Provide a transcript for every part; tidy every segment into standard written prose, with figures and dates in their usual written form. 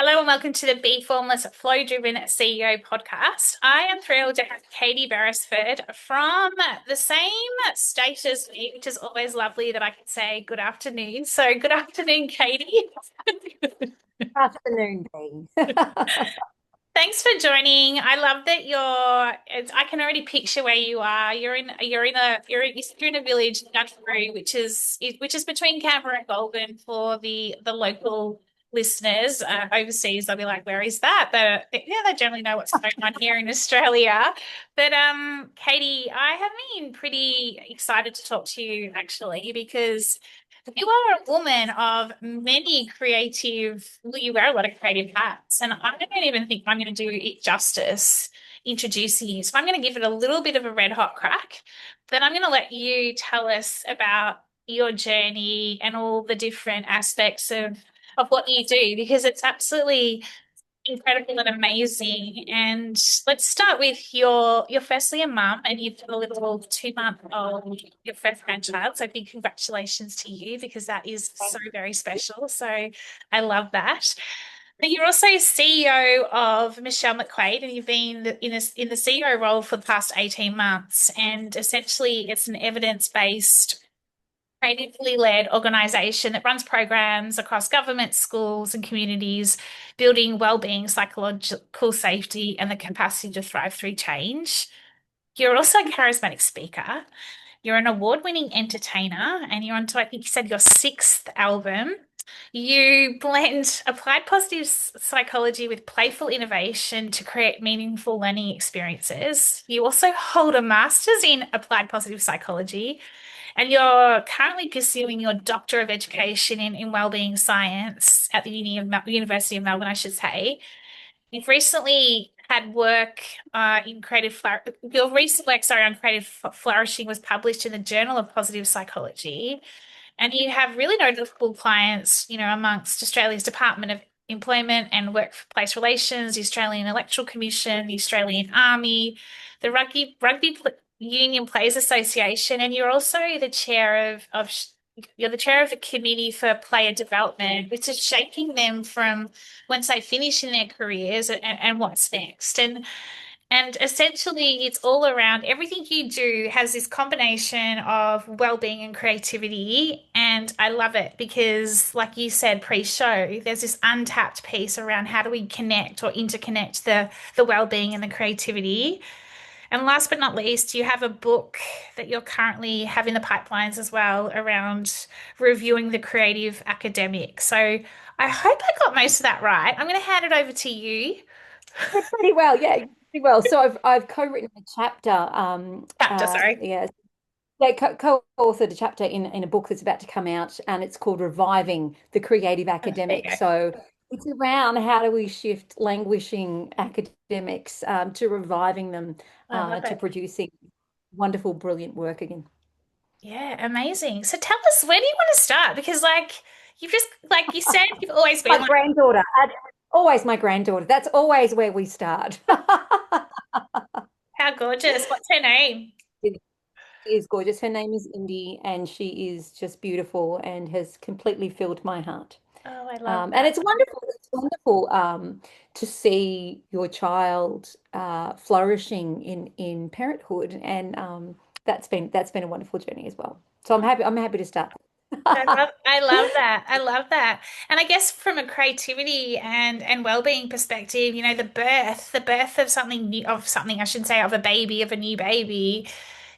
Hello and welcome to the Bee Formless Flow Driven CEO podcast. I am thrilled to have Katie Beresford from the same state as me, which is always lovely that I can say good afternoon. So, good afternoon, Katie. Afternoon, Bee. Thanks for joining. I love that I can already picture where you are. You're in a village in country, which is between Canberra and Goulburn for the local listeners. Overseas, they'll be like, "Where is that?" But yeah, they generally know what's going on here in Australia. But Katie, I have been pretty excited to talk to you actually because you are a woman of many well, you wear a lot of creative hats, and I don't even think I'm going to do it justice introducing you. So I'm going to give it a little bit of a red hot crack. Then I'm going to let you tell us about your journey and all the different aspects of what you do, because it's absolutely incredible and amazing. And let's start with you're firstly a mum and you've got a little 2 month old, your first grandchild. So big congratulations to you because that is so very special. So I love that. But you're also CEO of Michelle McQuaid, and you've been in the CEO role for the past 18 months. And essentially, it's an evidence-based creatively led organisation that runs programs across government, schools, and communities, building well-being, psychological safety, and the capacity to thrive through change. You're also a charismatic speaker. You're an award-winning entertainer, and you're on to, I think you said, your sixth album. You blend applied positive psychology with playful innovation to create meaningful learning experiences. You also hold a master's in applied positive psychology, and you're currently pursuing your Doctor of Education in Wellbeing Science at the University of Melbourne, I should say. You've recently had work in your recent work, sorry, on creative flourishing was published in the Journal of Positive Psychology. And you have really notable clients, amongst Australia's Department of Employment and Workplace Relations, the Australian Electoral Commission, the Australian Army, the Rugby Union Players Association, and you're also the chair you're the chair of the Committee for Player Development, which is shaping them from once they finish in their careers and what's next. And essentially, it's all around everything you do has this combination of well-being and creativity. And I love it because, like you said pre-show, there's this untapped piece around how do we connect or interconnect the well-being and the creativity. And last but not least, you have a book that you're currently having the pipelines as well around reviewing the creative academic. So I hope I got most of that right. I'm going to hand it over to you. Pretty well, yeah, pretty well. So I've co-written a chapter, Chapter, sorry. yeah, yeah, co-authored a chapter in a book that's about to come out, and it's called Reviving the Creative There you Academic. go. So it's around how do we shift languishing academics to reviving them I love to it. producing wonderful, brilliant work again. Yeah, amazing. So tell us, where do you want to start? Because you've just like you said, you've always been My like, granddaughter, always my granddaughter. That's always where we start. how gorgeous. What's her name? She is gorgeous. Her name is Indy, and she is just beautiful and has completely filled my heart. Oh, I love And that. it's wonderful to see your child flourishing in parenthood, and that's been a wonderful journey as well. So I'm happy to start. I love that. I love that. And I guess from a creativity and well-being perspective, the birth of something new, of something I should say, of a baby, of a new baby,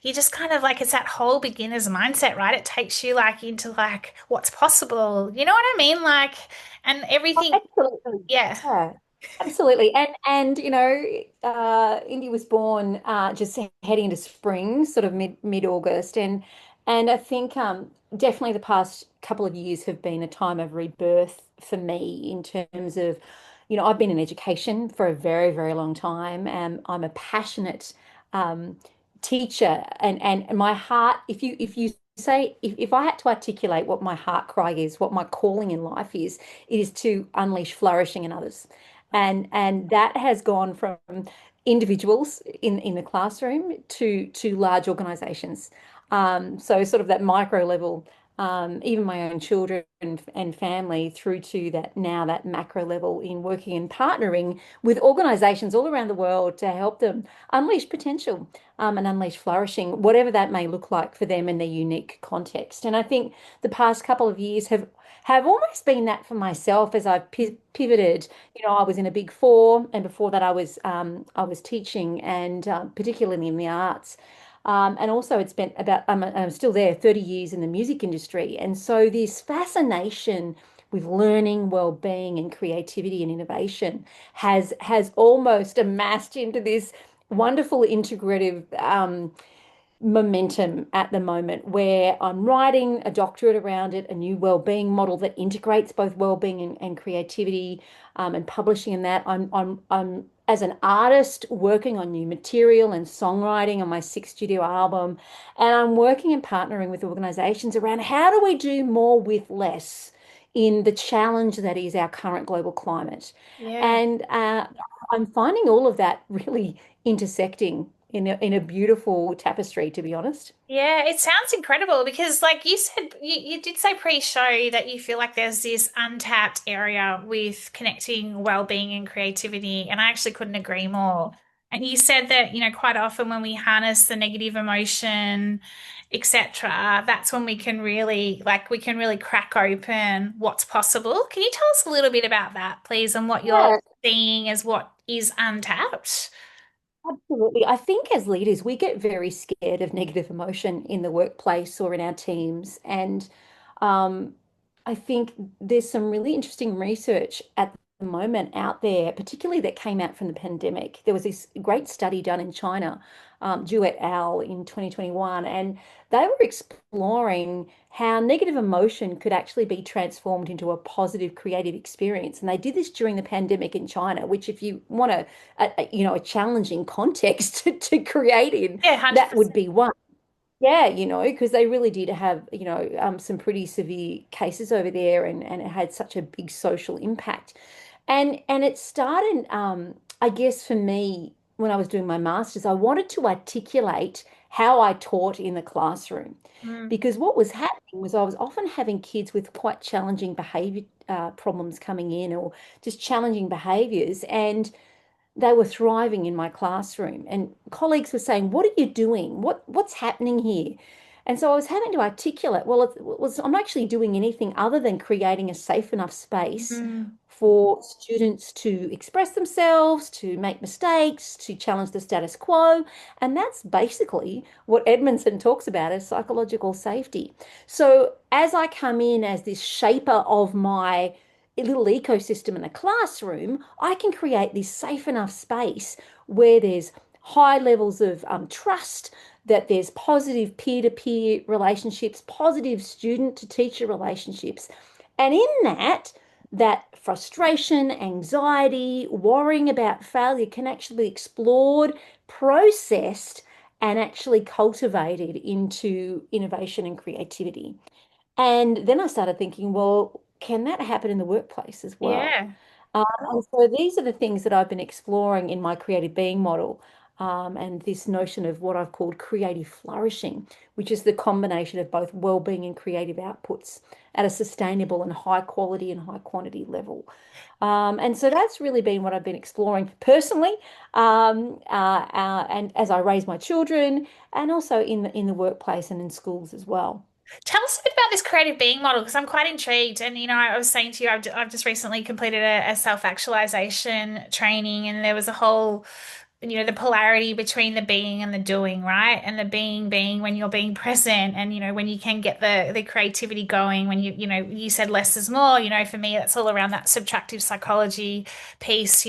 you just kind of like it's that whole beginner's mindset, right? It takes you like into like what's possible. You know what I mean? Like and Oh, everything, absolutely. yeah. Yeah, absolutely. And Indy was born just heading into spring, sort of mid August, and I think definitely the past couple of years have been a time of rebirth for me in terms of, I've been in education for a very, very long time, and I'm a passionate um, teacher, and my heart, if you say if I had to articulate what my heart cry is, what my calling in life is, it is to unleash flourishing in others. And that has gone from individuals in the classroom to large organizations. So sort of that micro level even my own children and family, through to that now that macro level in working and partnering with organizations all around the world to help them unleash potential, and unleash flourishing, whatever that may look like for them in their unique context. And I think the past couple of years have almost been that for myself as I've pivoted. I was in a big four, and before that, I was teaching, and particularly in the arts. And also, it's been about, I'm still there, 30 years in the music industry. And so, this fascination with learning, well-being, and creativity and innovation has almost amassed into this wonderful integrative momentum at the moment, where I'm writing a doctorate around it, a new well-being model that integrates both well-being and creativity, and publishing in that. I'm as an artist working on new material and songwriting on my sixth studio album, and I'm working and partnering with organizations around how do we do more with less in the challenge that is our current global climate. Yeah. And I'm finding all of that really intersecting in a beautiful tapestry, to be honest. Yeah, it sounds incredible because, like you said, you did say pre-show that you feel like there's this untapped area with connecting well-being and creativity, and I actually couldn't agree more. And you said that, quite often when we harness the negative emotion, etc., that's when we can really crack open what's possible. Can you tell us a little bit about that, please, and what you're Yeah, seeing as what is untapped? absolutely. I think as leaders, we get very scared of negative emotion in the workplace or in our teams. And um, I think there's some really interesting research at the moment out there, particularly that came out from the pandemic. There was this great study done in China, Zhu et al. In 2021, and they were exploring how negative emotion could actually be transformed into a positive creative experience. And they did this during the pandemic in China, which if you want a challenging context to create in, Yeah, that would 100%. be one. Yeah, because they really did have, some pretty severe cases over there, and it had such a big social impact. And it started, I guess for me, when I was doing my master's, I wanted to articulate how I taught in the classroom. Mm, Because what was happening was I was often having kids with quite challenging behavior problems coming in, or just challenging behaviors. And they were thriving in my classroom, and colleagues were saying, "What are you doing? What's happening here?" And so I was having to articulate, well, I'm not actually doing anything other than creating a safe enough space mm. for students to express themselves, to make mistakes, to challenge the status quo. And that's basically what Edmondson talks about as psychological safety. So as I come in as this shaper of my little ecosystem in a classroom, I can create this safe enough space where there's high levels of trust, that there's positive peer-to-peer relationships, positive student-to-teacher relationships. And in that frustration, anxiety, worrying about failure can actually be explored, processed, and actually cultivated into innovation and creativity. And then I started thinking, well, can that happen in the workplace as well? Yeah. And so these are the things that I've been exploring in my creative being model, and this notion of what I've called creative flourishing, which is the combination of both well-being and creative outputs at a sustainable and high quality and high quantity level. And so that's really been what I've been exploring personally, and as I raise my children, and also in the workplace and in schools as well. Tell us a bit about this creative being model because I'm quite intrigued. And, I was saying to you, I've just recently completed a self-actualization training, and there was a whole, the polarity between the being and the doing, right? And the being when you're being present, and, when you can get the creativity going, when you said less is more, for me, that's all around that subtractive psychology piece,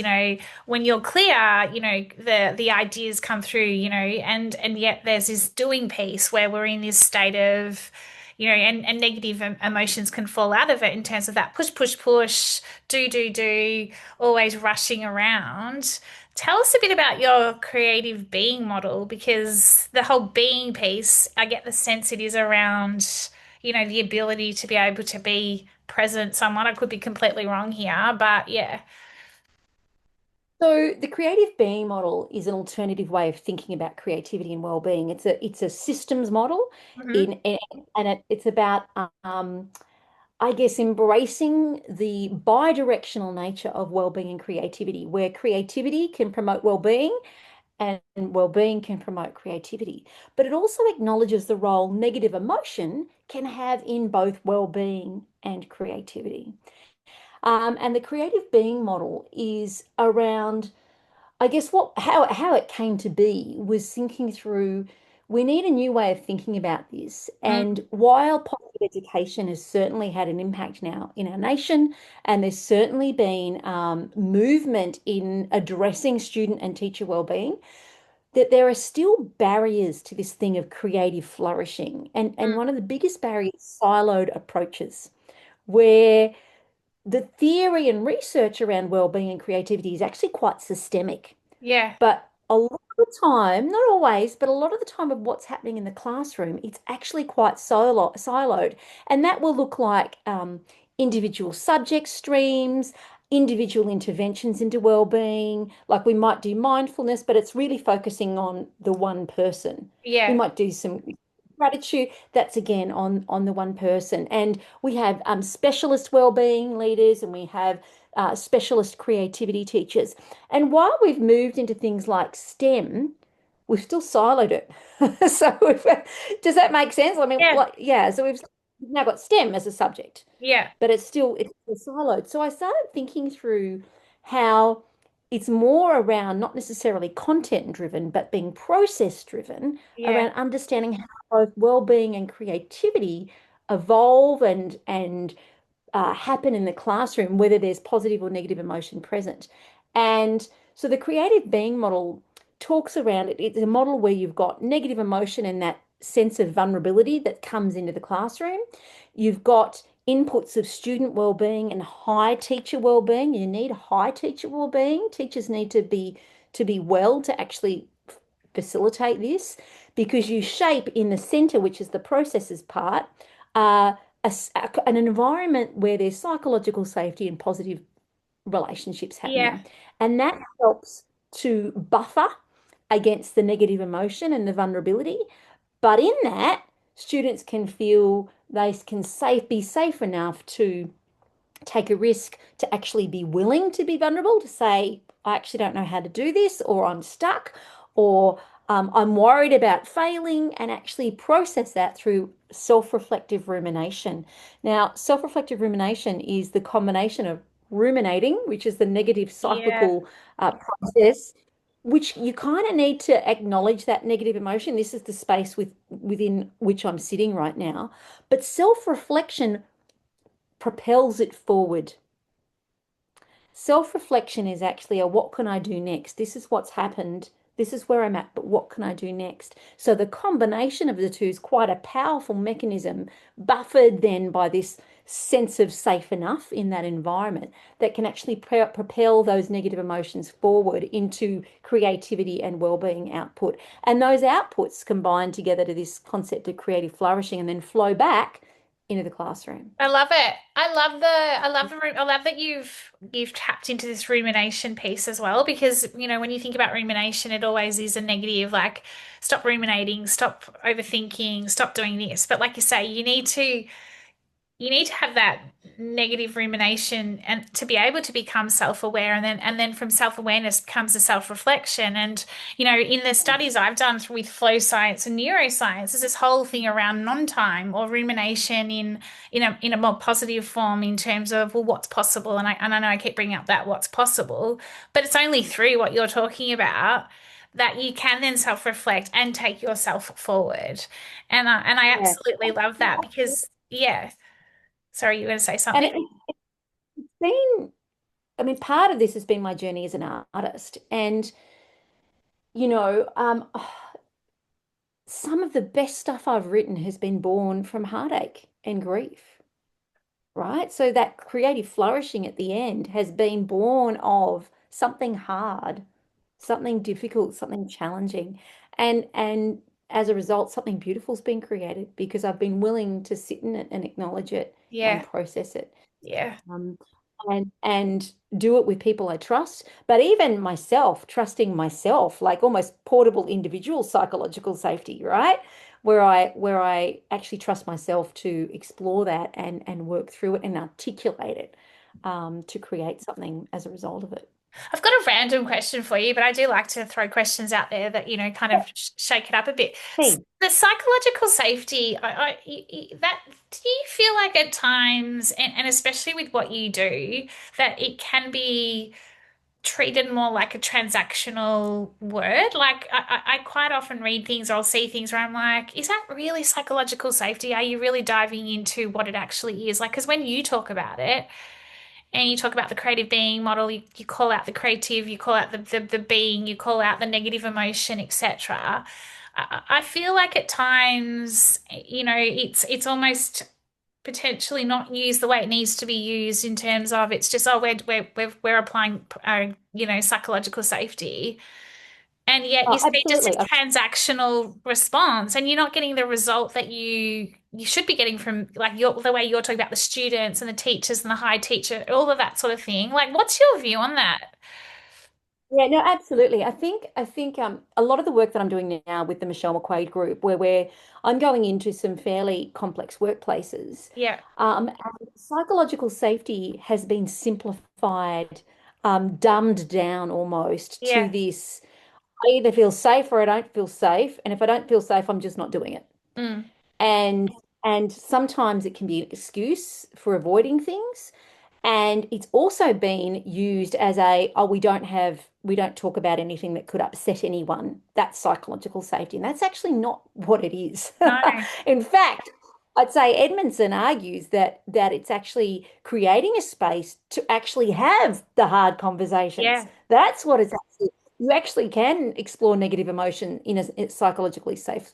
when you're clear, the ideas come through, and yet there's this doing piece where we're in this state of, and negative emotions can fall out of it in terms of that push, push, push, do, always rushing around. Tell us a bit about your creative being model because the whole being piece, I get the sense it is around, the ability to be able to be present someone. I could be completely wrong here, but yeah. So the creative being model is an alternative way of thinking about creativity and well-being. It's a systems model Hmm. it's about I guess embracing the bi-directional nature of well-being and creativity, where creativity can promote well-being and well-being can promote creativity. But it also acknowledges the role negative emotion can have in both well-being and creativity. And the creative being model is around, I guess how it came to be was thinking through we need a new way of thinking about this. And Mm. while positive education has certainly had an impact now in our nation, and there's certainly been movement in addressing student and teacher well-being, that there are still barriers to this thing of creative flourishing. And Mm. one of the biggest barriers, siloed approaches, where the theory and research around well-being and creativity is actually quite systemic. Yeah, But a lot of the time, not always, but a lot of the time of what's happening in the classroom, it's actually quite siloed. And that will look like individual subject streams, individual interventions into well-being. Like we might do mindfulness, but it's really focusing on the one person. We yeah, might do some gratitude. That's again on the one person. And we have specialist well-being leaders, and we have specialist creativity teachers. And while we've moved into things like STEM, we've still siloed it. So does that make sense? I mean, yeah, like, yeah, so we've now got STEM as a subject, yeah, but it's still siloed. So I started thinking through how it's more around not necessarily content driven, but being process driven yeah, around understanding how both well-being and creativity evolve and happen in the classroom, whether there's positive or negative emotion present. And so the creative being model talks around it. It's a model where you've got negative emotion and that sense of vulnerability that comes into the classroom. You've got inputs of student well-being and high teacher well-being. You need high teacher well-being. Teachers need to be well to actually facilitate this because you shape in the center, which is the processes part, uh, an environment where there's psychological safety and positive relationships yeah. happening. And that helps to buffer against the negative emotion and the vulnerability. But in that, students can feel they can be safe enough to take a risk, to actually be willing to be vulnerable, to say, I actually don't know how to do this, or I'm stuck, or I'm worried about failing, and actually process that through self-reflective rumination. Now, self-reflective rumination is the combination of ruminating, which is the negative Yeah. cyclical process, which you kind of need to acknowledge that negative emotion. This is the space within which I'm sitting right now. But self-reflection propels it forward. Self-reflection is actually a what can I do next? This is what's happened. This is where I'm at, but what can I do next? So the combination of the two is quite a powerful mechanism, buffered then by this sense of safe enough in that environment that can actually propel those negative emotions forward into creativity and well-being output. And those outputs combine together to this concept of creative flourishing and then flow back into the classroom. I love it. I love that you've tapped into this rumination piece as well because when you think about rumination it always is a negative like stop ruminating, stop overthinking, stop doing this. But like you say, you need to have that negative rumination and to be able to become self-aware and then from self-awareness comes a self-reflection and in the studies I've done with flow science and neuroscience there's this whole thing around non-time or rumination in a more positive form in terms of well what's possible and I know I keep bringing up that what's possible but it's only through what you're talking about that you can then self-reflect and take yourself forward and I Yeah. absolutely love that because yeah. Sorry, you were going to say And something? it's been, I mean, part of this has been my journey as an artist. And, you know, some of the best stuff I've written has been born from heartache and grief, right? So that creative flourishing at the end has been born of something hard, something difficult, something challenging. And as a result, something beautiful's been created because I've been willing to sit in it and acknowledge it and Yeah, process it. yeah, Um, and do it with people I trust. But even myself, trusting myself, like almost portable individual psychological safety, right? Where I actually trust myself to explore that and work through it and articulate it to create something as a result of it. I've got a random question for you, but I do like to throw questions out there that, kind of shake it up a bit. Hey. The psychological safety, that do you feel like at times, and especially with what you do, that it can be treated more like a transactional word? Like I quite often read things or I'll see things where I'm like, is that really psychological safety? Are you really diving into what it actually is? Like, because when you talk about it, and you talk about the creative being model, you call out the creative, you call out the being, you call out the negative emotion, etc. I feel like at times, it's almost potentially not used the way it needs to be used in terms of it's just, oh, we're applying psychological safety. And yet you see just Absolutely. this transactional response, and you're not getting the result that you should be getting from like the way you're talking about the students and the teachers and the high teacher, all of that sort of thing. Like, what's your view on that? Yeah, no, absolutely. I think a lot of the work that I'm doing now with the Michelle McQuaid group, where I'm going into some fairly complex workplaces, Yeah, and psychological safety has been simplified, dumbed down almost to yeah, this. I either feel safe or I don't feel safe, and if I don't feel safe, I'm just not doing it. mm, And and sometimes it can be an excuse for avoiding things. And it's also been used as oh, we don't talk about anything that could upset anyone. That's psychological safety. And that's actually not what it is. no, In fact, I'd say Edmondson argues that it's actually creating a space to actually have the hard conversations. yeah, That's what it's actually. You actually can explore negative emotion in a psychologically safe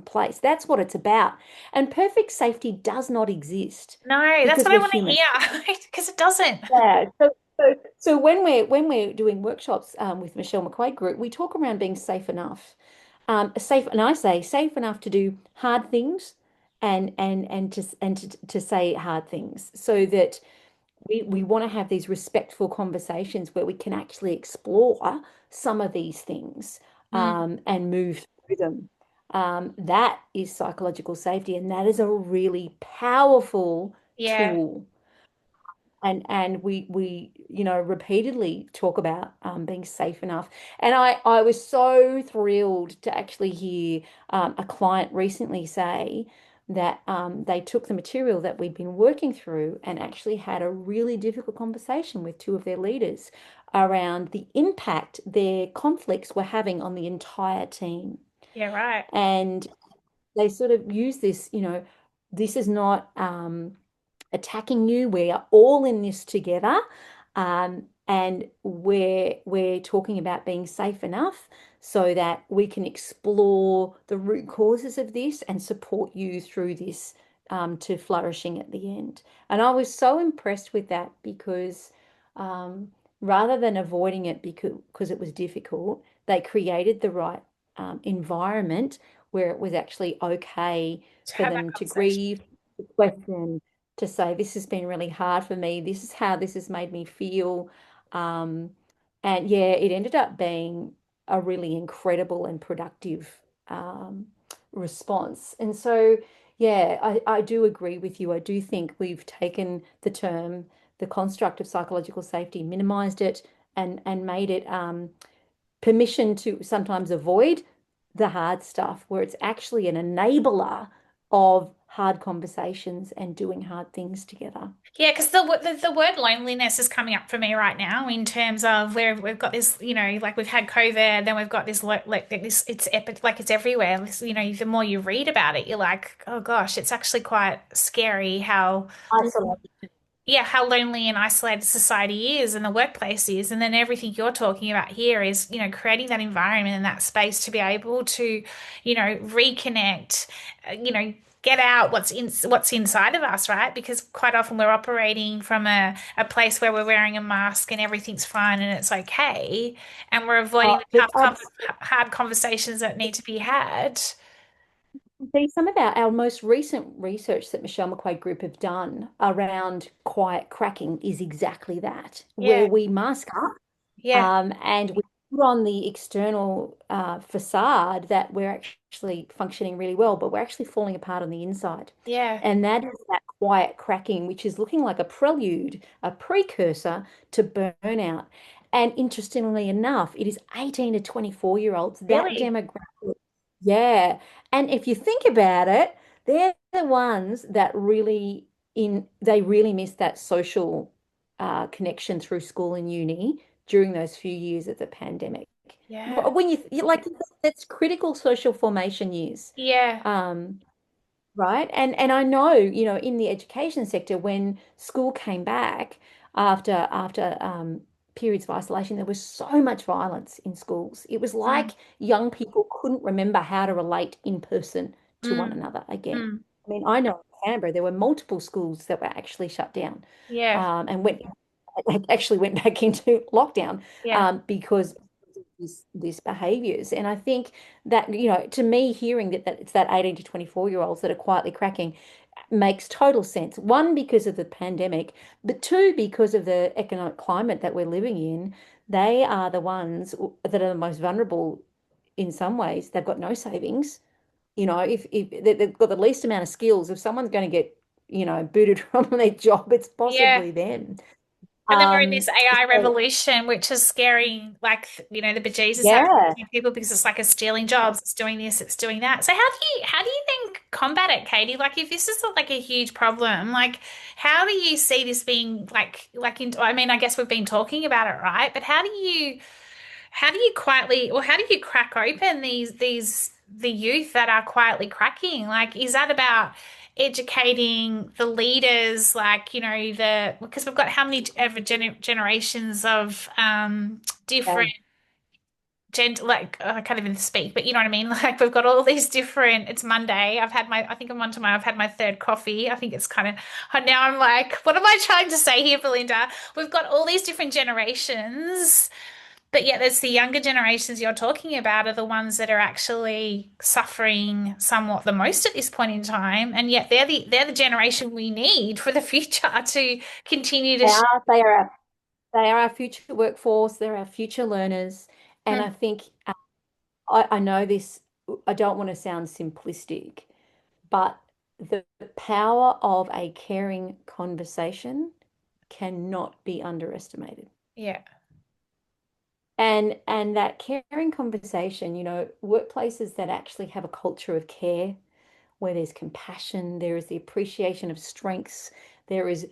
place. That's what it's about. And perfect safety does not exist no. That's because what I we're want to human. hear because it doesn't. Yeah. So when we're doing workshops with Michelle McQuaid Group, we talk around being safe enough, safe, and I say safe enough to do hard things, and to say hard things, so that we want to have these respectful conversations where we can actually explore some of these things Mm, and move through them. That is psychological safety, and that is a really powerful yeah, tool. And we repeatedly talk about being safe enough. And I was so thrilled to actually hear a client recently say that they took the material that we'd been working through and actually had a really difficult conversation with two of their leaders around the impact their conflicts were having on the entire team. yeah, right. And they sort of use this, this is not attacking you. We are all in this together. And we're talking about being safe enough so that we can explore the root causes of this and support you through this to flourishing at the end. And I was so impressed with that because rather than avoiding it because it was difficult, they created the right environment where it was actually okay To for have that them to conversation. grieve, to question, to say, this has been really hard for me. This is how this has made me feel. Um, and yeah, it ended up being a really incredible and productive response. And so, yeah, I do agree with you. I do think we've taken the construct of psychological safety, minimized it, and made it permission to sometimes avoid the hard stuff, where it's actually an enabler of hard conversations and doing hard things together. Yeah, because the word loneliness is coming up for me right now in terms of where we've got this, like we've had COVID, then we've got this like this, it's epic, like it's everywhere. This, the more you read about it, you're like, oh gosh, it's actually quite scary how Isolation. yeah, how lonely and isolated society is and the workplace is. And then everything you're talking about here is, creating that environment and that space to be able to, reconnect, get out what's inside of us, right? Because quite often we're operating from a place where we're wearing a mask and everything's fine and it's okay. And we're avoiding the Look, hard conversations that need to be had. see some of our most recent research that Michelle McQuaid Group have done around quiet cracking is exactly that, Yeah. where we mask up Yeah. and we put on the external facade that we're actually functioning really well, but we're actually falling apart on the inside. Yeah. And that is that quiet cracking, which is looking like a prelude, a precursor to burnout. And interestingly enough, it is 18 to 24-year-olds, that Really? demographic. Yeah. And if you think about it, they're the ones that they really miss that social connection through school and uni during those few years of the pandemic. Yeah. When like that's critical social formation years. Yeah. Um, right? And I know, in the education sector, when school came back after periods of isolation, there was so much violence in schools. It was Mm. like young people couldn't remember how to relate in person to one Mm. another again. Mm. I mean, I know in Canberra there were multiple schools that were actually shut down, Yeah. and actually went back into lockdown Yeah. because of these behaviors. And I think that, to me, hearing that it's that 18 to 24-year-olds that are quietly cracking makes total sense. One, because of the pandemic, but two, because of the economic climate that we're living in. They are the ones that are the most vulnerable in some ways. They've got no savings. If they've got the least amount of skills, if someone's going to get, booted from their job, it's Yeah. possibly them. And then we're in this Um, AI so, revolution, which is scaring, like, the bejesus out yeah. of people because it's like it's stealing jobs, it's doing this, it's doing that. So how do you then combat it, Katie? Like, if this is like a huge problem, like, how do you see this being I mean, I guess we've been talking about it, right? But how do you quietly, or how do you crack open the youth that are quietly cracking? Like, is that about educating the leaders, like, because we've got how many ever generations of different Yeah. like, I can't even speak, but you know what I mean? Like, we've got all these different, it's Monday. I think I'm on to I've had my third coffee. I think it's kind of, now I'm like, what am I trying to say here, Belinda? We've got all these different generations, but yet there's the younger generations you're talking about are the ones that are actually suffering somewhat the most at this point in time. And yet they're the generation we need for the future to continue to They are, they are our, they are our future workforce. They're our future learners. And Mm, I think I know this, I don't want to sound simplistic, but the power of a caring conversation cannot be underestimated. yeah, And that caring conversation, workplaces that actually have a culture of care, where there's compassion, there is the appreciation of strengths, there is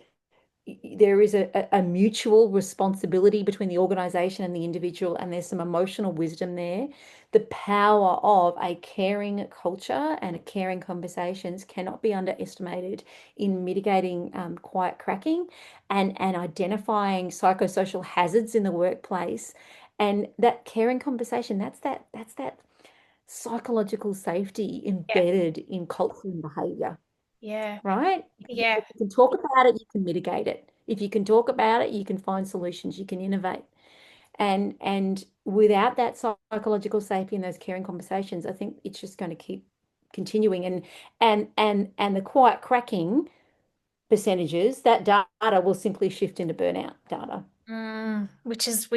there is a mutual responsibility between the organization and the individual, and there's some emotional wisdom there. The power of a caring culture and a caring conversations cannot be underestimated in mitigating quiet cracking and identifying psychosocial hazards in the workplace. And that caring conversation, that's that psychological safety yeah, embedded in culture and behavior, yeah, right? yeah, If you can talk about it, you can mitigate it. If you can talk about it, you can find solutions, you can innovate. And without that psychological safety and those caring conversations, I think it's just going to keep continuing. And the quiet cracking percentages, that data will simply shift into burnout data. which is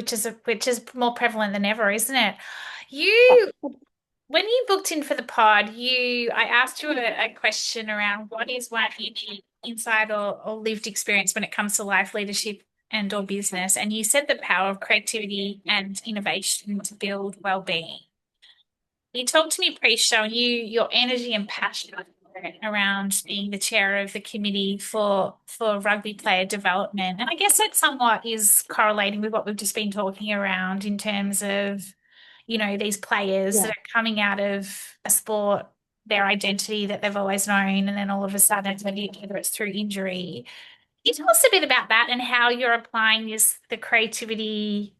more prevalent than ever, isn't it? You When you booked in for the pod, I asked you a question around what is one unique insight or lived experience when it comes to life leadership and or business, and you said the power of creativity and innovation to build well-being. You talked to me pre-show, and your energy and passion around being the chair of the committee for rugby player development, and I guess that somewhat is correlating with what we've just been talking around in terms of these players that Yeah. are coming out of a sport, their identity that they've always known, and then all of a sudden, whether it's through injury. Can you tell us a bit about that and how you're applying the creativity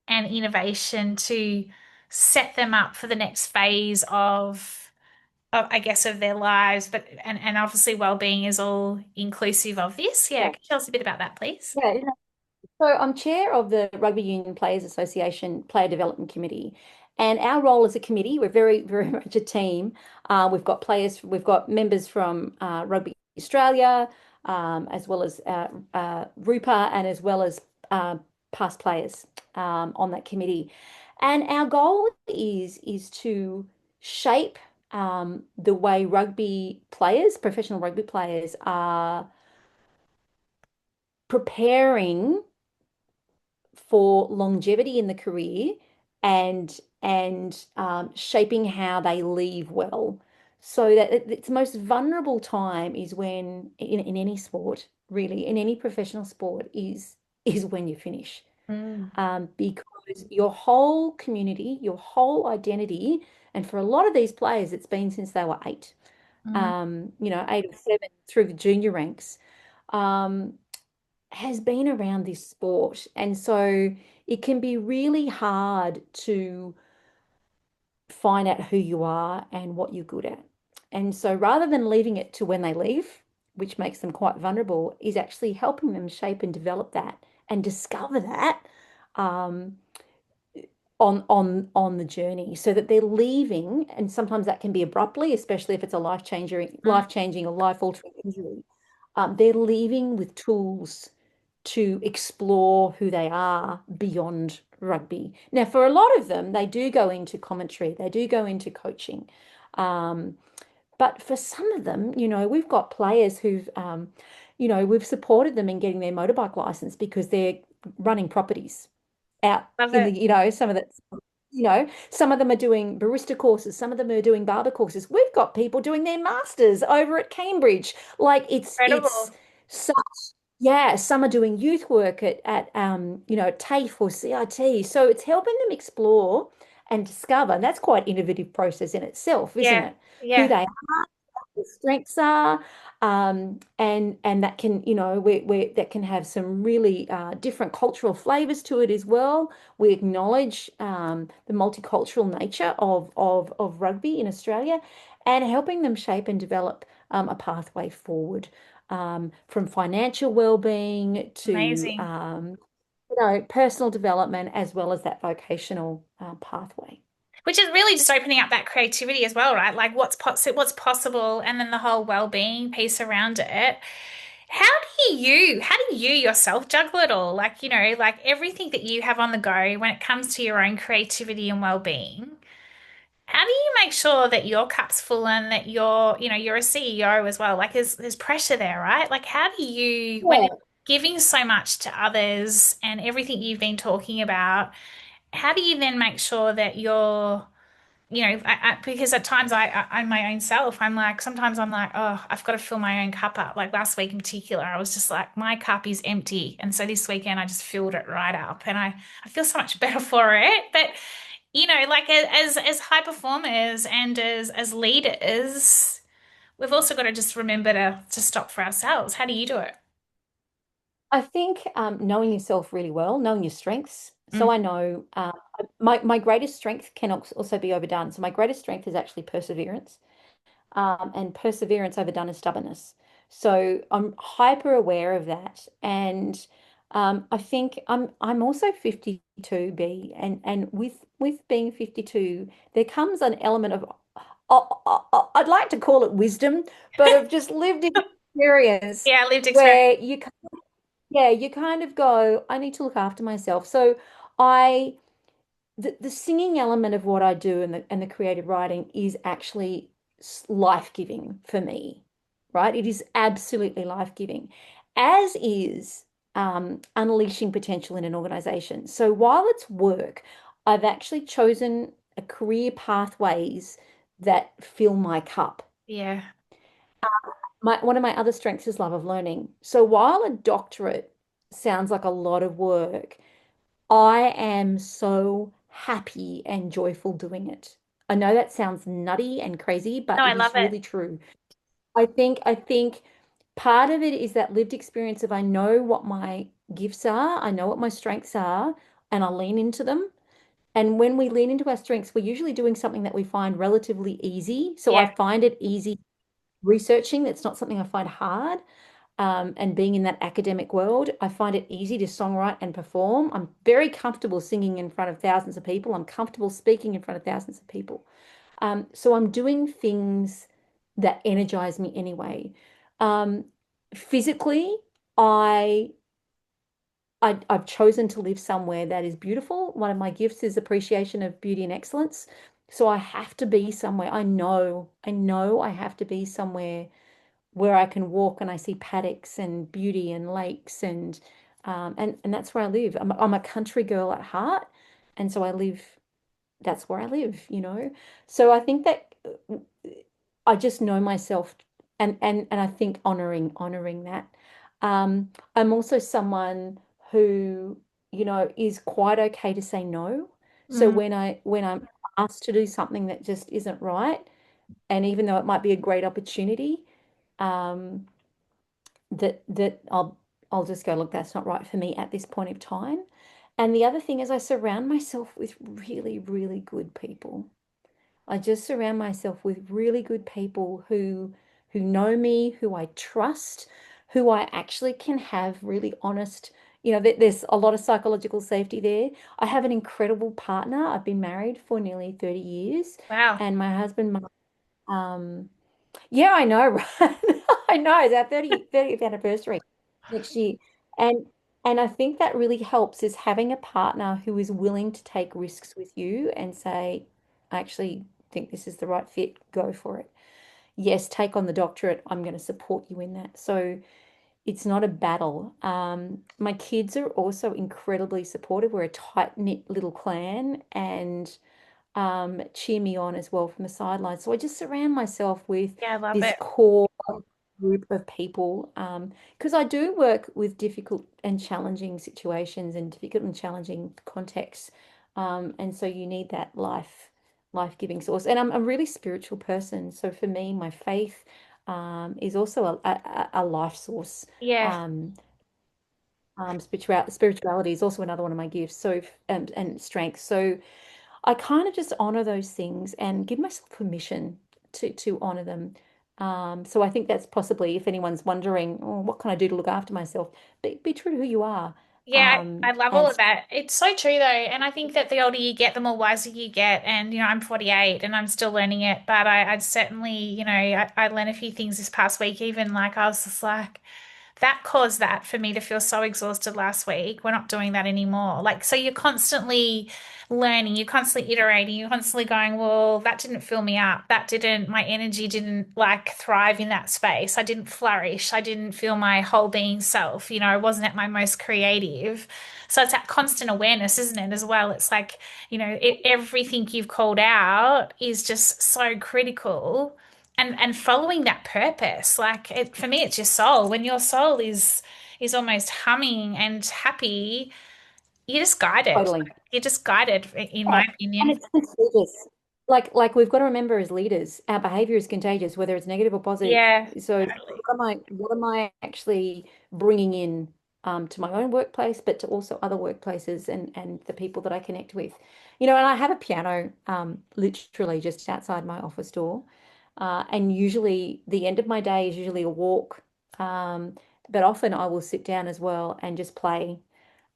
and innovation to set them up for the next phase I guess, of their lives, but and obviously well-being is all inclusive of this. Yeah, Yeah. can you tell us a bit about that, please? Yeah. So I'm chair of the Rugby Union Players Association Player Development Committee. And our role as a committee, we're very, very much a team. We've got members from Rugby Australia, as well as Rupa, and as well as past players on that committee. And our goal is to shape the way rugby players, professional rugby players, are preparing for longevity in the career and shaping how they leave well. So that its most vulnerable time is when in any sport, really, in any professional sport, is when you finish. Mm. Because your whole community, your whole identity, and for a lot of these players, it's been since they were eight, Mm. 8 or 7 through the junior ranks. Um, has been around this sport. And so it can be really hard to find out who you are and what you're good at. And so rather than leaving it to when they leave, which makes them quite vulnerable, is actually helping them shape and develop that and discover that um, on the journey so that they're leaving. And sometimes that can be abruptly, especially if it's a Mm. life-changing or life-altering injury. They're leaving with tools to explore who they are beyond rugby. Now, for a lot of them, they do go into commentary, they do go into coaching. Um, but for some of them, we've got players we've supported them in getting their motorbike license because they're running properties out Love in it. some of some of them are doing barista courses, some of them are doing barber courses. We've got people doing their masters over at Cambridge. Like it's Incredible. such, yeah, some are doing youth work at TAFE or CIT. So it's helping them explore and discover. And that's quite innovative process in itself, isn't Yeah. it? Who Yeah. they the strengths are, and that can, that can have some really different cultural flavors to it as well. We acknowledge the multicultural nature of rugby in Australia, and helping them shape and develop a pathway forward, from financial well-being to Amazing. personal development, as well as that vocational pathway. Which is really just opening up that creativity as well, right? Like what's possible, and then the whole well-being piece around it. How do you yourself juggle it all? Like, like everything that you have on the go when it comes to your own creativity and well-being. How do you make sure that your cup's full and that you're a CEO as well? Like there's pressure there, right? Like how do you, when you're Yeah. giving so much to others and everything you've been talking about, how do you then make sure that you're, because at times I'm my own self, sometimes I'm like, oh, I've got to fill my own cup up. Like last week in particular, I was just like, my cup is empty. And so this weekend I just filled it right up and I feel so much better for it. But, like as high performers and as leaders, we've also got to just remember to stop for ourselves. How do you do it? I think knowing yourself really well, knowing your strengths. Mm. So I know my greatest strength can also be overdone. So my greatest strength is actually perseverance, and perseverance overdone is stubbornness. So I'm hyper aware of that, and I think I'm also 52, B, and with being 52, there comes an element of I'd like to call it wisdom, but of just lived experience Yeah, lived experience. where you kind of go, I need to look after myself. So I the singing element of what I do, and the creative writing is actually life-giving for me, right? It is absolutely life-giving, as is unleashing potential in an organization. So while it's work, I've actually chosen a career pathways that fill my cup. Yeah. One of my other strengths is love of learning. So while a doctorate sounds like a lot of work, I am so happy and joyful doing it. I know that sounds nutty and crazy, No, but I it love is it. really true. I think part of it is that lived experience of I know what my gifts are, I know what my strengths are, and I lean into them. And when we lean into our strengths, we're usually doing something that we find relatively easy. So I Yeah. find it easy researching. That's not something I find hard. And being in that academic world, I find it easy to songwrite and perform. I'm very comfortable singing in front of thousands of people. I'm comfortable speaking in front of thousands of people. So I'm doing things that energize me anyway. Um, physically, I I've chosen to live somewhere that is beautiful. One of my gifts is appreciation of beauty and excellence. So I have to be somewhere. I know I have to be somewhere where I can walk and I see paddocks and beauty and lakes and that's where I live. I'm a country girl at heart, and so I live. That's where I live. So I think that I just know myself, and I think honoring that. I'm also someone who, is quite okay to say no. So Mm. when I'm asked to do something that just isn't right, and even though it might be a great opportunity, um, that I'll just go, look, that's not right for me at this point of time. And the other thing is I surround myself with really, really good people. I just surround myself with really good people who know me, who I trust, who I actually can have really honest, there's a lot of psychological safety there. I have an incredible partner. I've been married for nearly 30 years, Wow. and my husband, yeah, I know, right? I know, it's our 30th anniversary next year. And and I think that really helps is having a partner who is willing to take risks with you and say, I actually think this is the right fit, go for it. Yes, take on the doctorate. I'm going to support you in that. So it's not a battle. My kids are also incredibly supportive. We're a tight-knit little clan, and cheer me on as well from the sidelines. So I just surround myself with Yeah, I love this it. core group of people because I do work with difficult and challenging situations and difficult and challenging contexts. And so you need that life-giving source. And I'm a really spiritual person. So for me, my faith is also a life source. Yeah. Um, spirituality is also another one of my gifts. So and strength. So I kind of just honor those things and give myself permission to honor them. So I think that's possibly, if anyone's wondering, oh, what can I do to look after myself? Be true to who you are. Yeah, I love all And of that. It's so true though. And I think that the older you get, the more wiser you get. And, I'm 48 and I'm still learning it. But I'd certainly, I learned a few things this past week. Even like I was just like, that caused that for me to feel so exhausted last week. We're not doing that anymore. Like, so you're constantly learning, you're constantly iterating, you're constantly going, well, that didn't fill me up. My energy didn't like thrive in that space. I didn't flourish. I didn't feel my whole being self. I wasn't at my most creative. So it's that constant awareness, isn't it, as well? It's like, everything you've called out is just so critical and following that purpose for me it's your soul. When your soul is almost humming and happy, you're just guided. totally. You're just guided, in Yeah. my And opinion. it's contagious. Like we've got to remember as leaders, our behavior is contagious, whether it's negative or positive. Yeah, So totally. what am I actually bringing in to my own workplace, but to also other workplaces and the people that I connect with. And I have a piano literally just outside my office door. And usually the end of my day is usually a walk. Um, but often I will sit down as well and just play,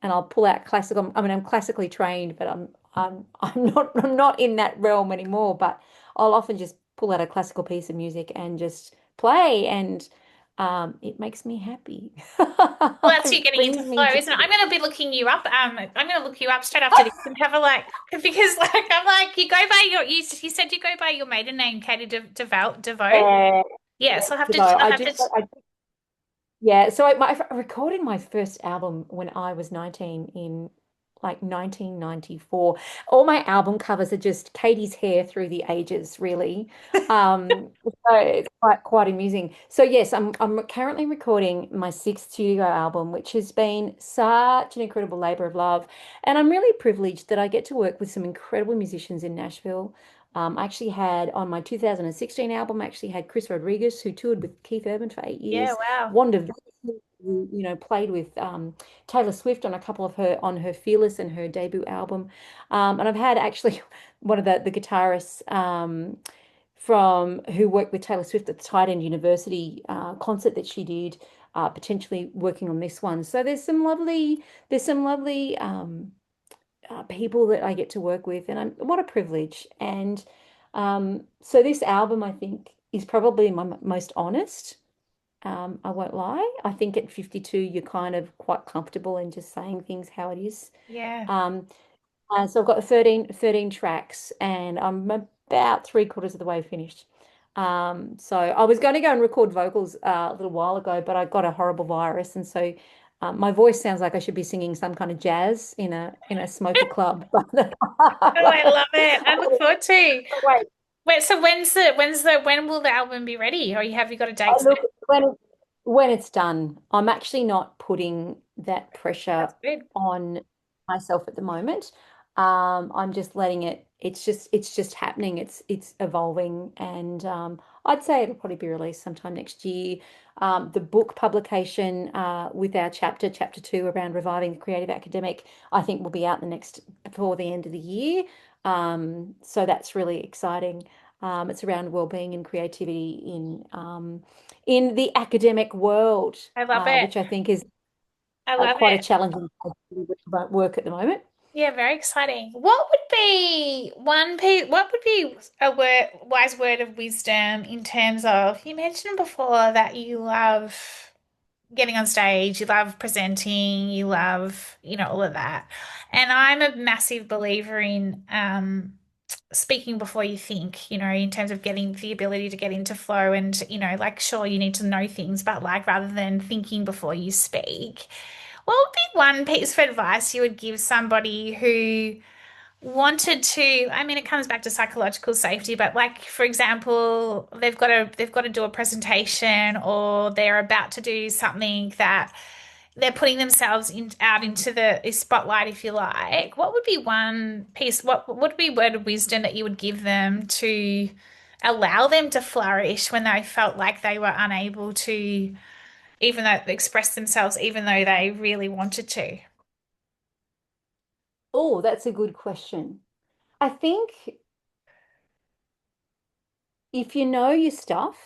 and I'll pull out classical. I mean, I'm classically trained, but I'm not in that realm anymore. But I'll often just pull out a classical piece of music and just play, and it makes me happy. Well, that's you It getting into brings flow, me isn't it? joy. I'm going to be looking you up. I'm going to look you up straight after this and have a like, because I'm like, you go by you said you go by your maiden name, Katie Devote. Yeah, Yeah, so though I'll I have do. to, Yeah, so I recorded my first album when I was 19 in like 1994. All my album covers are just Katie's hair through the ages, really. So it's quite amusing. So yes, I'm currently recording my sixth studio album, which has been such an incredible labor of love. And I'm really privileged that I get to work with some incredible musicians in Nashville. I actually had on my 2016 album, I actually had Chris Rodriguez, who toured with Keith Urban for 8 years. yeah, wow. Wanda, who played with Taylor Swift on a couple of her Fearless and her debut album. And I've had actually one of the guitarists from who worked with Taylor Swift at the Tight End University concert that she did, potentially working on this one. So there's some lovely people that I get to work with, and what a privilege. And so this album, I think, is probably my most honest. I won't lie. I think at 52, you're kind of quite comfortable in just saying things how it is. Yeah. Um, so I've got 13 tracks and I'm about three-quarters of the way finished. So I was going to go and record vocals a little while ago, but I got a horrible virus. And so my voice sounds like I should be singing some kind of jazz in a smoky club. Oh, I love it. I look forward to. Wait, Wait, so when will the album be ready? Or have you got a date look, set? when it's done, I'm actually not putting that pressure That's good. on myself at the moment. I'm just letting it, it's just happening. It's evolving and I'd say it'll probably be released sometime next year. The book publication with our chapter 2 around reviving the creative academic, I think will be out before the end of the year. So that's really exciting. It's around well-being and creativity in the academic world, I love it. which I think is I love quite a it. challenging place to do with work at the moment. Yeah, very exciting. What would be one piece, what would be a wise word of wisdom in terms of, you mentioned before that you love getting on stage, you love presenting, you love, all of that. And I'm a massive believer in speaking before you think, in terms of getting the ability to get into flow and, like sure you need to know things, but like rather than thinking before you speak. What would be one piece of advice you would give somebody who wanted to, I mean, it comes back to psychological safety, but like, for example, they've got to do a presentation or they're about to do something that they're putting themselves out into the spotlight, if you like. What would be one piece, what would be word of wisdom that you would give them to allow them to flourish when they felt like they were unable to even though express themselves, even though they really wanted to? Oh, that's a good question. I think if you know your stuff,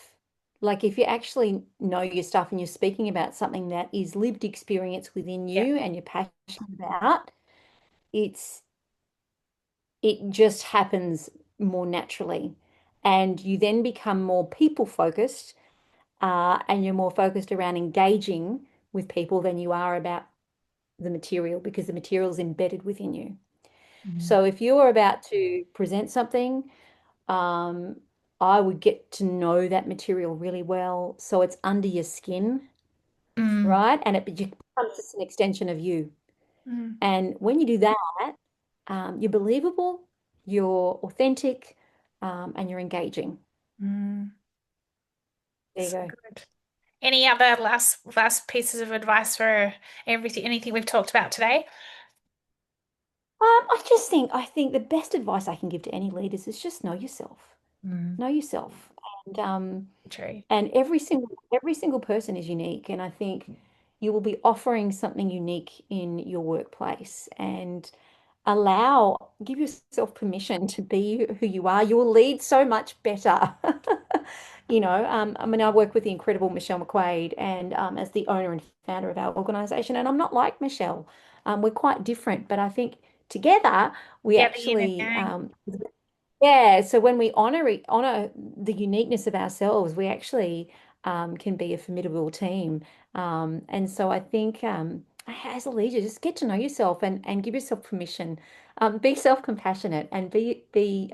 like if you actually know your stuff and you're speaking about something that is lived experience within Yeah. you and you're passionate about, it's it just happens more naturally. And you then become more people focused, and you're more focused around engaging with people than you are about the material because the material is embedded within you. Mm. So if you're about to present something, um, I would get to know that material really well. So it's under your skin, Mm. right? And it becomes just an extension of you. Mm. And when you do that, you're believable, you're authentic, and you're engaging. Mm. There you So go. good. Any other last pieces of advice for anything we've talked about today? I think the best advice I can give to any leaders is just know yourself. Mm. Know yourself. And True. and every single person is unique. And I think you will be offering something unique in your workplace and give yourself permission to be who you are. You will lead so much better. I mean, I work with the incredible Michelle McQuaid and as the owner and founder of our organization, and I'm not like Michelle. We're quite different, but I think together we Yeah, the yin and actually yang. yeah, so when we honor the uniqueness of ourselves, we actually can be a formidable team. And so I think as a leader, just get to know yourself and give yourself permission. Be self-compassionate and be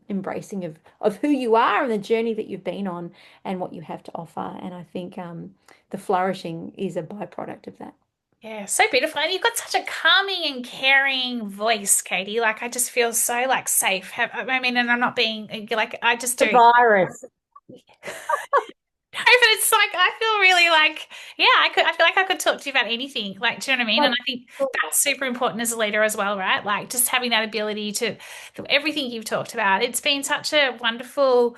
embracing of who you are and the journey that you've been on and what you have to offer. And I think the flourishing is a byproduct of that. Yeah, so beautiful. And you've got such a calming and caring voice, Katie. Like I just feel so like safe. I mean, and I'm not being like I just The do. virus. No, but it's like I feel really like, yeah, I feel like I could talk to you about anything. Like, do you know what I mean? And I think that's super important as a leader as well, right? Like just having that ability to everything you've talked about. It's been such a wonderful,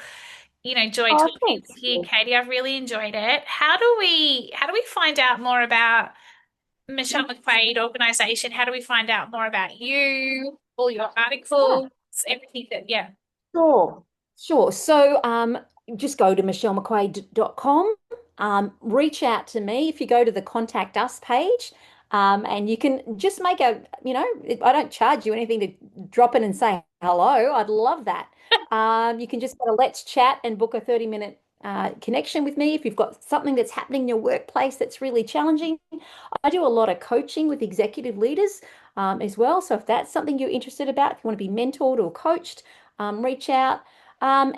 joy Oh, talking thanks. with you, Katie. I've really enjoyed it. How do we find out more about Michelle McQuaid organization? How do we find out more about you, all your articles, everything that, yeah. Sure, sure. So just go to michellемcquaid.com. Reach out to me if you go to the contact us page. And you can just I don't charge you anything to drop in and say hello. I'd love that. You can just go to Let's Chat and book a 30-minute connection with me, if you've got something that's happening in your workplace that's really challenging, I do a lot of coaching with executive leaders as well. So if that's something you're interested about, if you want to be mentored or coached, reach out.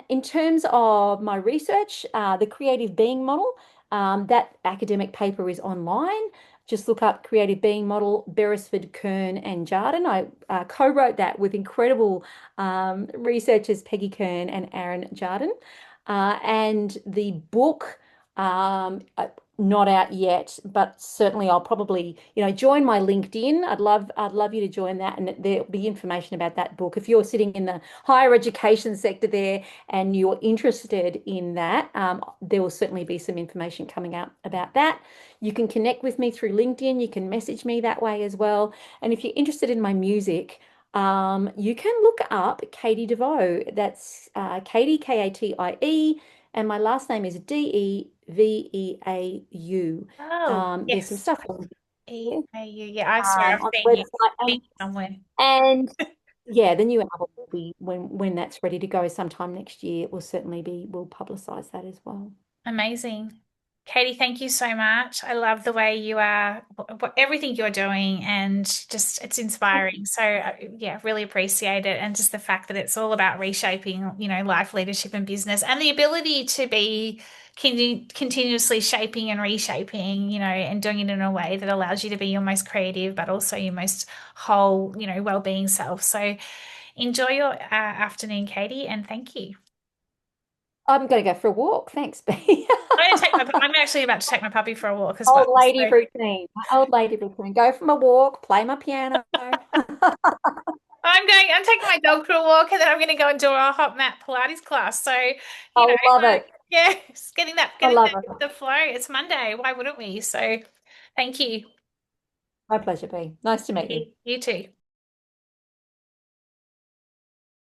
In terms of my research, the creative being model, that academic paper is online. Just look up creative being model, Beresford, Kern, and Jardin. I co-wrote that with incredible researchers Peggy Kern and Aaron Jardin. And the book, not out yet, but certainly I'll probably, join my LinkedIn. I'd love you to join that, and there'll be information about that book. If you're sitting in the higher education sector there and you're interested in that, there will certainly be some information coming up about that. You can connect with me through LinkedIn. You can message me that way as well. And if you're interested in my music, you can look up Katie DeVoe. That's Katie, Katie, and my last name is Deveau. Oh, There's some yes. stuff on there, EAU. Yeah, I'm sorry, I've on seen the you website, somewhere. and yeah, the new album will be when that's ready to go sometime next year. It will certainly be. We'll publicize that as well. Amazing. Katie, thank you so much. I love the way you are, everything you're doing, and just it's inspiring. So, yeah, really appreciate it. And just the fact that it's all about reshaping, life, leadership, and business, and the ability to be continuously shaping and reshaping, and doing it in a way that allows you to be your most creative, but also your most whole, well-being self. So, enjoy your afternoon, Katie, and thank you. I'm going to go for a walk. Thanks, B. I'm actually about to take my puppy for a walk as well. Old lady So routine. My old lady routine. Go for my walk, play my piano. I'm taking my dog for a walk, and then I'm going to go and do a hot mat Pilates class. So, I love it. yeah, just getting I getting love it. the flow. It's Monday. Why wouldn't we? So, thank you. My pleasure, B. Nice to meet you. You too.